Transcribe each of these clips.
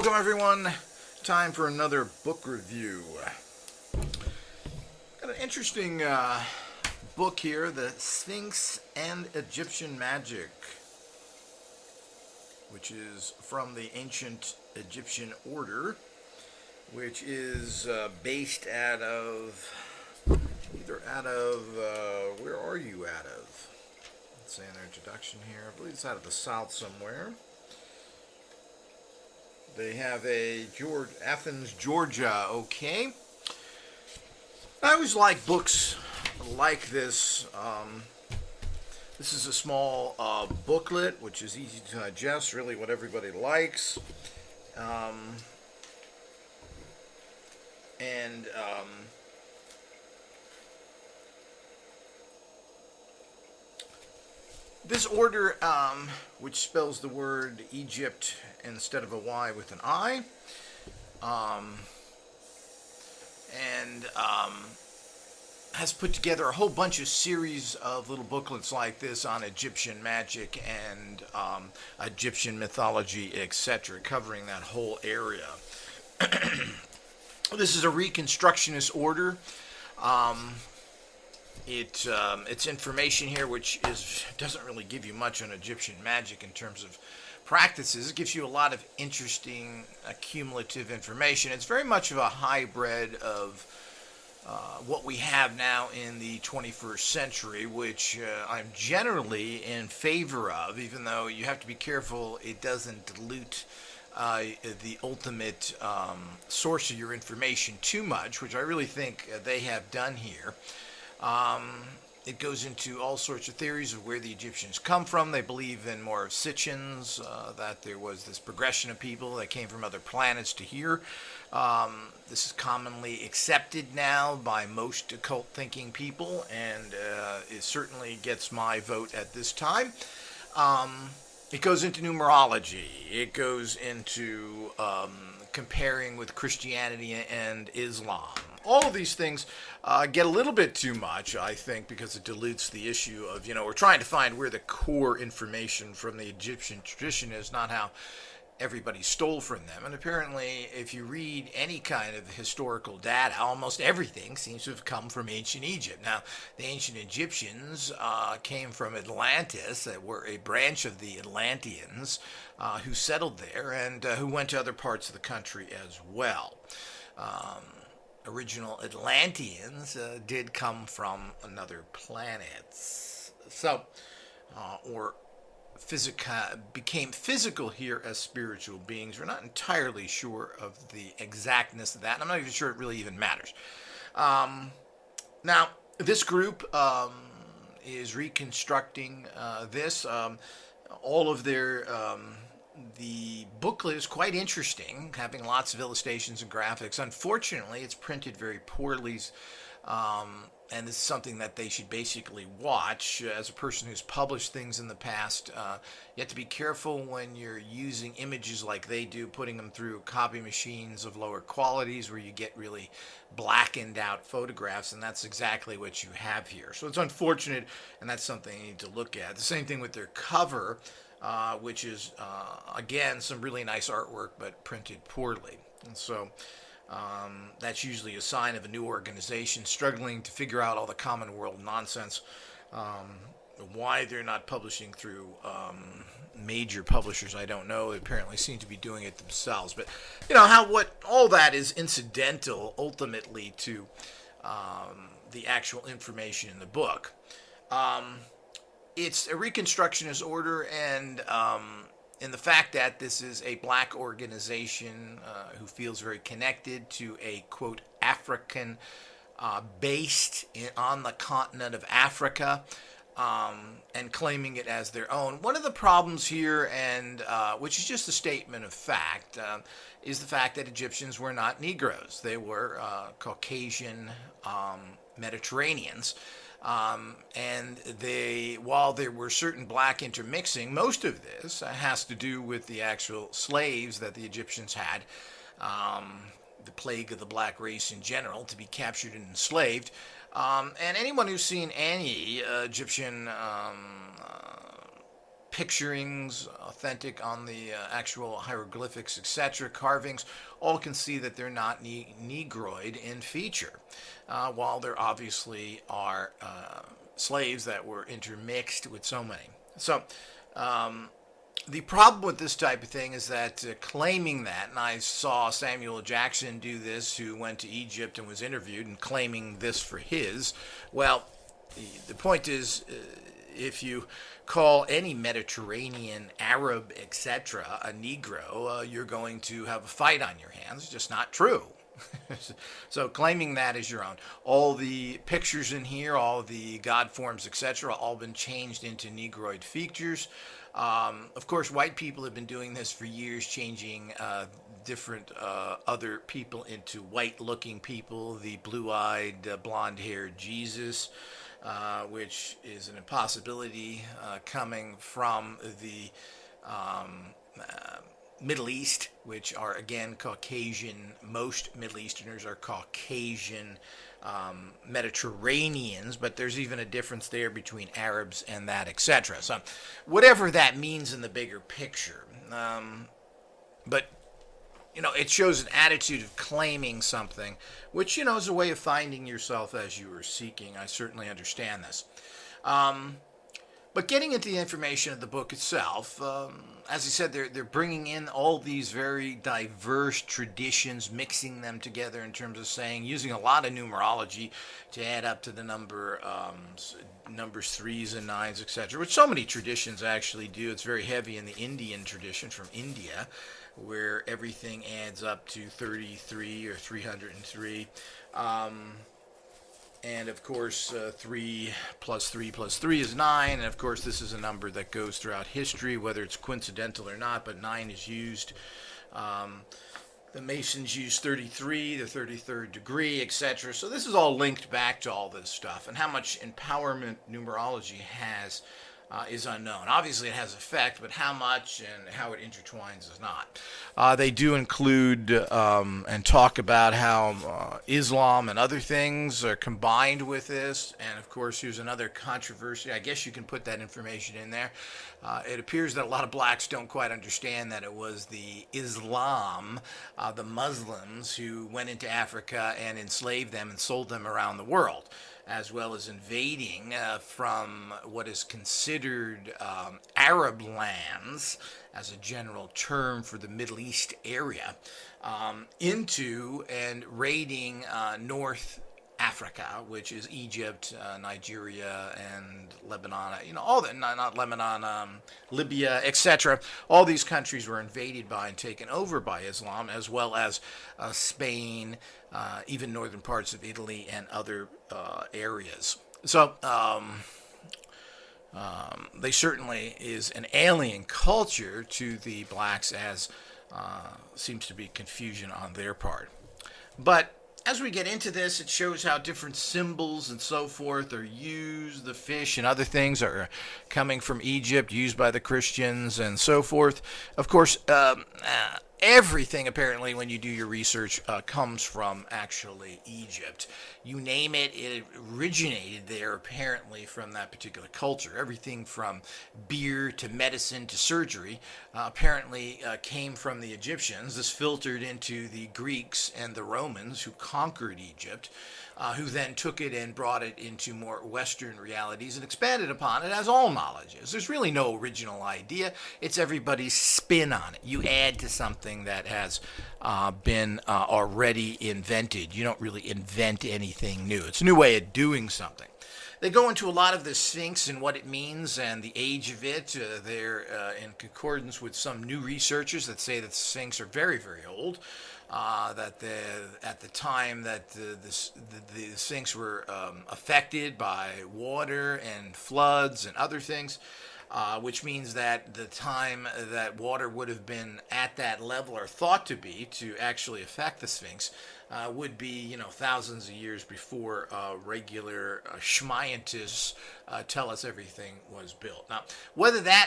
Welcome everyone. Time for another book review. Got an interesting book here, the Sphinx and Egyptian Magic, which is from the ancient Egyptian order, which is based out of, where are you out of? Let's say in their introduction here, I believe it's out of the south somewhere. They have a Athens, Georgia, okay. I always like books like this. This is a small booklet, which is easy to digest, really what everybody likes. This order, which spells the word Egypt instead of a Y with an I, has put together a whole bunch of series of little booklets like this on Egyptian magic and Egyptian mythology, etc., covering that whole area. This is a Reconstructionist order. It's information here which doesn't really give you much on Egyptian magic in terms of practices. It gives you a lot of interesting cumulative information. It's very much of a hybrid of what we have now in the 21st century, which I'm generally in favor of, even though you have to be careful it doesn't dilute the ultimate source of your information too much, which I really think they have done here. It goes into all sorts of theories of where the Egyptians come from. They believe in more Scythians, that there was this progression of people that came from other planets to here. This is commonly accepted now by most occult thinking people, and it certainly gets my vote at this time. It goes into numerology. It goes into comparing with Christianity and Islam. All of these things get a little bit too much, I think, because it dilutes the issue of, we're trying to find where the core information from the Egyptian tradition is, not how everybody stole from them. And apparently, if you read any kind of historical data, almost everything seems to have come from ancient Egypt. Now, the ancient Egyptians came from Atlantis, that were a branch of the Atlanteans who settled there and who went to other parts of the country as well. Original Atlanteans did come from another planet, so or became physical here as spiritual beings. We're not entirely sure of the exactness of that, and I'm not even sure it really even matters. Now, this group is reconstructing this. All of their the booklet is quite interesting, having lots of illustrations and graphics. Unfortunately, it's printed very poorly, and this is something that they should basically watch. As a person who's published things in the past, you have to be careful when you're using images like they do, putting them through copy machines of lower qualities where you get really blackened out photographs, and that's exactly what you have here. So it's unfortunate, and that's something you need to look at. The same thing with their cover, which is, again, some really nice artwork, but printed poorly. And so that's usually a sign of a new organization struggling to figure out all the common world nonsense, why they're not publishing through major publishers, I don't know. They apparently seem to be doing it themselves. But, all that is incidental, ultimately, to the actual information in the book. It's a Reconstructionist order, and in the fact that this is a black organization who feels very connected to a, quote, African based on the continent of Africa, and claiming it as their own. One of the problems here, and which is just a statement of fact, is the fact that Egyptians were not Negroes. They were Caucasian Mediterraneans. And while there were certain black intermixing, most of this has to do with the actual slaves that the Egyptians had, the plague of the black race in general, to be captured and enslaved. And anyone who's seen any Egyptian picturings, authentic on the actual hieroglyphics, etc., carvings, all can see that they're not Negroid in feature, while there obviously are slaves that were intermixed with so many. So, the problem with this type of thing is that claiming that, and I saw Samuel Jackson do this, who went to Egypt and was interviewed and claiming this for his. Well, the point is, if you call any Mediterranean, Arab, etc., a Negro, you're going to have a fight on your hands. It's just not true. So claiming that is your own. All the pictures in here, all the god forms, etc., all been changed into Negroid features. Of course, white people have been doing this for years, changing different other people into white-looking people. The blue-eyed, blonde-haired Jesus, which is an impossibility coming from the Middle East, which are, again, Caucasian. Most Middle Easterners are Caucasian Mediterraneans, but there's even a difference there between Arabs and that, etc. So whatever that means in the bigger picture. But, it shows an attitude of claiming something, which, is a way of finding yourself as you are seeking. I certainly understand this. But getting into the information of the book itself, as I said, they're bringing in all these very diverse traditions, mixing them together in terms of saying, using a lot of numerology to add up to the number, numbers 3s and 9s, etc., which so many traditions actually do. It's very heavy in the Indian tradition from India, where everything adds up to 33 or 303. And of course, 3 plus 3 plus 3 is 9. And of course, this is a number that goes throughout history, whether it's coincidental or not, but 9 is used. The Masons use 33, the 33rd degree, etc. So this is all linked back to all this stuff. And how much empowerment numerology has is unknown. Obviously, it has effect, but how much and how it intertwines is not. They do include and talk about how Islam and other things are combined with this. And of course, here's another controversy. I guess you can put that information in there. It appears that a lot of blacks don't quite understand that it was the Islam, the Muslims, who went into Africa and enslaved them and sold them around the world, as well as invading from what is considered Arab lands, as a general term for the Middle East area, into and raiding North Africa, which is Egypt, Nigeria, and Lebanon, all the, not Lebanon, Libya, etc. All these countries were invaded by and taken over by Islam, as well as Spain, even northern parts of Italy and other areas. So they certainly is an alien culture to the blacks, as seems to be confusion on their part. But as we get into this, it shows how different symbols and so forth are used. The fish and other things are coming from Egypt, used by the Christians and so forth. Of course, everything, apparently, when you do your research, comes from actually Egypt. You name it, it originated there, apparently, from that particular culture. Everything from beer to medicine to surgery apparently came from the Egyptians. This filtered into the Greeks and the Romans, who conquered Egypt, who then took it and brought it into more Western realities and expanded upon it, as all knowledge is. There's really no original idea. It's everybody's spin on it. You add to something that has been already invented. You don't really invent anything new. It's a new way of doing something. They go into a lot of the Sphinx and what it means and the age of it. They're in concordance with some new researchers that say that the Sphinx are very, very old. That at the time that the Sphinx were affected by water and floods and other things, which means that the time that water would have been at that level, or thought to be, to actually affect the Sphinx, would be, thousands of years before regular scientists tell us everything was built. Now,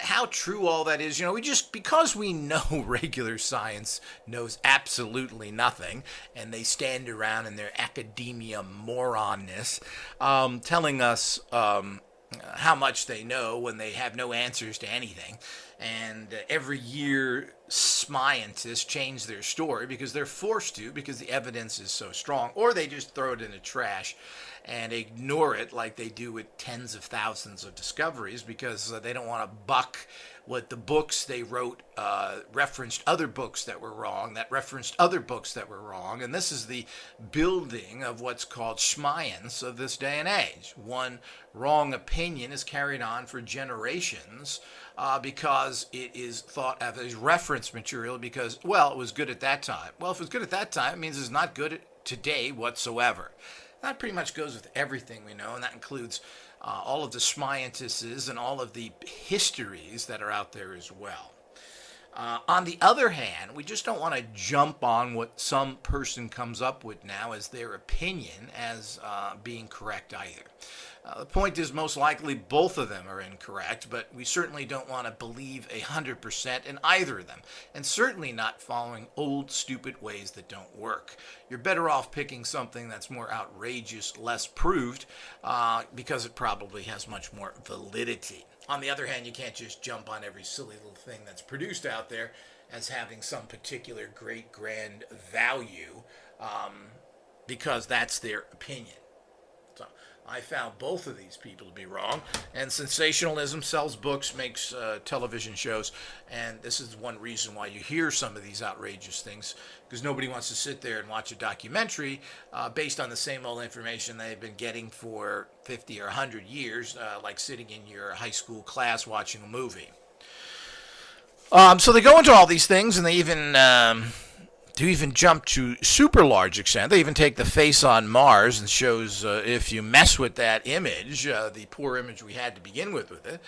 how true all that is, because we know regular science knows absolutely nothing, and they stand around in their academia moronness, telling us how much they know when they have no answers to anything. And every year, scientists change their story because they're forced to, because the evidence is so strong, or they just throw it in the trash and ignore it like they do with tens of thousands of discoveries, because they don't want to buck what the books they wrote referenced other books that were wrong, that referenced other books that were wrong. And this is the building of what's called science of this day and age. One wrong opinion is carried on for generations because it is thought of as reference material because, well, it was good at that time. Well, if it was good at that time, it means it's not good today whatsoever. That pretty much goes with everything we know, and that includes all of the scientists and all of the histories that are out there as well. On the other hand, we just don't want to jump on what some person comes up with now as their opinion as being correct either. The point is, most likely both of them are incorrect, but we certainly don't want to believe 100% in either of them, and certainly not following old, stupid ways that don't work. You're better off picking something that's more outrageous, less proved, because it probably has much more validity. On the other hand, you can't just jump on every silly little thing that's produced out there as having some particular great, grand value, because that's their opinion. So I found both of these people to be wrong. And sensationalism sells books, makes television shows, and this is one reason why you hear some of these outrageous things, because nobody wants to sit there and watch a documentary based on the same old information they've been getting for 50 or 100 years, like sitting in your high school class watching a movie. So they go into all these things, and they even jump to super large extent. They even take the face on Mars and shows if you mess with that image, the poor image we had to begin with it,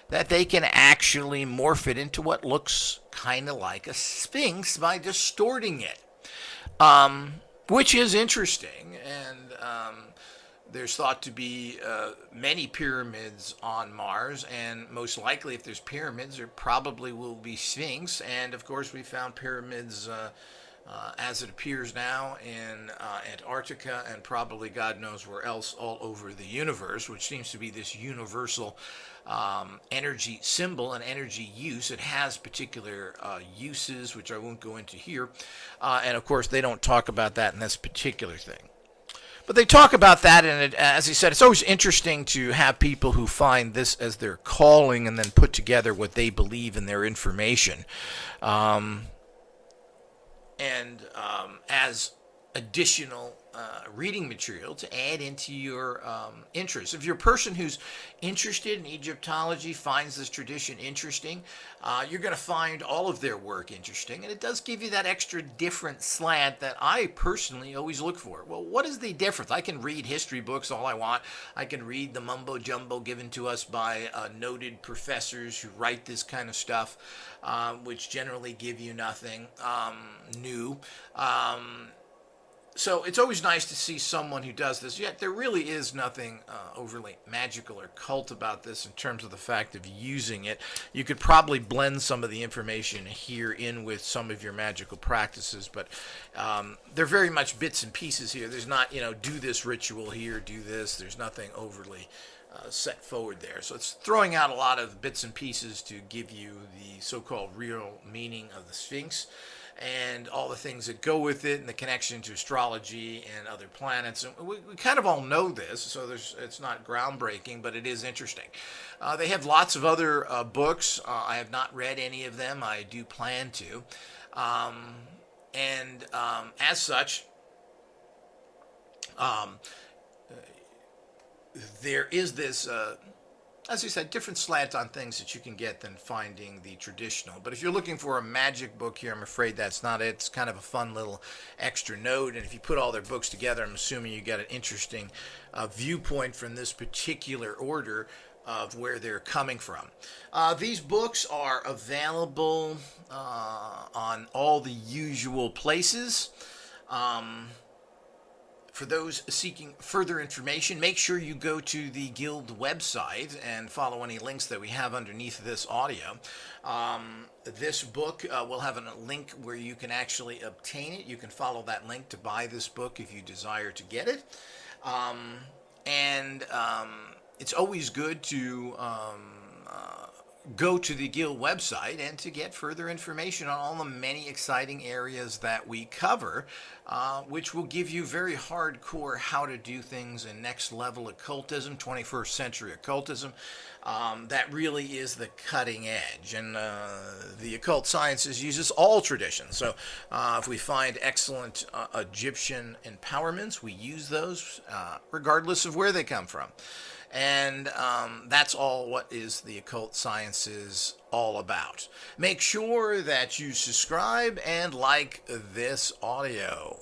that they can actually morph it into what looks kind of like a sphinx by distorting it, which is interesting. And there's thought to be many pyramids on Mars, and most likely if there's pyramids, there probably will be sphinx. And of course, we found pyramids as it appears now in Antarctica, and probably God knows where else all over the universe, which seems to be this universal energy symbol and energy use. It has particular uses, which I won't go into here. And of course, they don't talk about that in this particular thing. But they talk about that, and as he said, it's always interesting to have people who find this as their calling and then put together what they believe in their information. As additional reading material to add into your interest. If you're a person who's interested in Egyptology, finds this tradition interesting, you're going to find all of their work interesting, and it does give you that extra different slant that I personally always look for. Well, what is the difference? I can read history books all I want. I can read the mumbo jumbo given to us by noted professors who write this kind of stuff, which generally give you nothing new. So it's always nice to see someone who does this, yet there really is nothing overly magical or cult about this in terms of the fact of using it. You could probably blend some of the information here in with some of your magical practices, but they're very much bits and pieces here. There's not, do this ritual here, do this. There's nothing overly set forward there. So it's throwing out a lot of bits and pieces to give you the so-called real meaning of the Sphinx and all the things that go with it, and the connection to astrology and other planets. And we kind of all know this, so it's not groundbreaking, but it is interesting. They have lots of other books. I have not read any of them. I do plan to. As such, there is this, as I said, different slant on things that you can get than finding the traditional. But if you're looking for a magic book here, I'm afraid that's not it. It's kind of a fun little extra note. And if you put all their books together, I'm assuming you get an interesting viewpoint from this particular order of where they're coming from. These books are available on all the usual places. For those seeking further information, make sure you go to the Guild website and follow any links that we have underneath this audio. This book will have a link where you can actually obtain it. You can follow that link to buy this book if you desire to get it. it's always good to go to the Guild website and to get further information on all the many exciting areas that we cover, which will give you very hardcore how to do things in next level occultism, 21st century occultism. That really is the cutting edge. And the occult sciences uses all traditions. So if we find excellent Egyptian empowerments, we use those regardless of where they come from. And that's all what is the occult sciences all about. Make sure that you subscribe and like this audio.